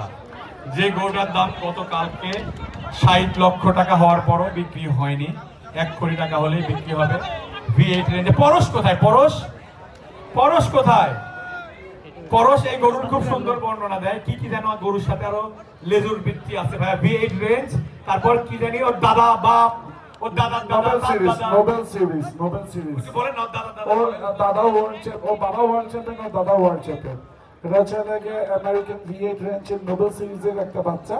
কথা, যে গরুটার দাম গতকালকে 60 লক্ষ টাকা হওয়ার পরও বিক্রি হয়নি, 1 কোটি টাকা হলেই বিক্রি হবে V8 রেঞ্জে। পরশ কোথায়? পরশ কোথায়? পরশ এই গরুর খুব সুন্দর বর্ণনা দেয়। কি কি যেন গরুর সাথে আরো লেজুর বৃত্তি আছে ভাইয়া। V8 রেঞ্জ, তারপর কি জানি ওর দাদা বাপ, ওর দাদা নোবেল সিরিজ বলেন না, দাদা ওর দাদা ওয়ার্ল্ড চ্যাম্পিয়ন, ও বাবা ওয়ার্ল্ড চ্যাম্পিয়ন, ও দাদা ওয়ার্ল্ড চ্যাম্পিয়ন। এটা হচ্ছে আমেরিকান V8 রেঞ্জের নোবেল সিরিজের একটা বাচ্চা।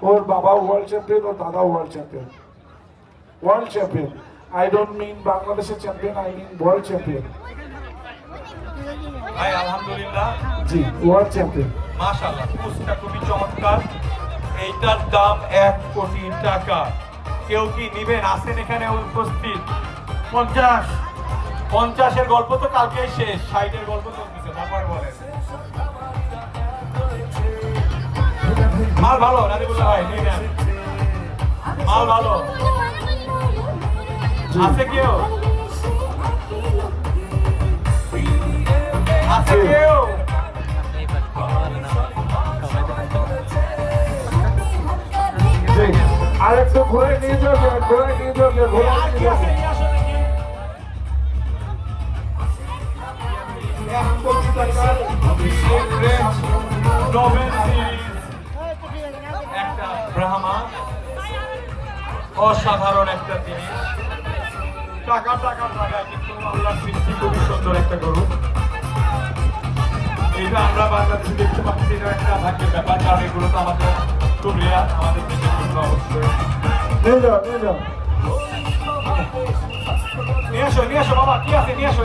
ওর বাবা ওয়ার্ল্ড চ্যাম্পিয়ন, ওর দাদা world champion. World champion, I don't mean বাংলাদেশের champion, I mean world champion. ভাই আলহামদুলিল্লাহ, জি ওয়ার্ল্ড চ্যাম্পিয়ন। মাশাআল্লাহ, পুরস্কার খুবই চমৎকার। এইটার দাম 1 কোটি টাকা। কেউ কি নিবেন? আসেন এখানে উপস্থিত। 50-এর গল্প তো কালকেই শেষ, 60-এর গল্প চলতেছে। তারপরে বলেন মাল ভালো রাজিবুল্লাহ ভাই, নিয়ে যান, মাল ভালো। আছে কেউ? আছে কেউ? আর একটু ঘুরে নিয়ে যাও, ঘুরে নিয়ে যাও, ঘুরে নিয়ে যাও। একটা ব্রাহ্মা, অসাধারণ একটা জিনিস। টাকা কিন্তু আল্লাহর সৃষ্টি খুবই সুন্দর একটা গরু। এইটা আমরা বাংলাদেশে দেখতে পাচ্ছি, এটা একটা ভাগ্যের ব্যাপার। কারণ এগুলো তো আমাদের খুব রেয়ার, আমাদের দেশের জন্য অবশ্যই। নিয়ে যাও, নিয়ে যাও। নিয়ে আসো বাবা, কি আছে? নিয়ে আসো।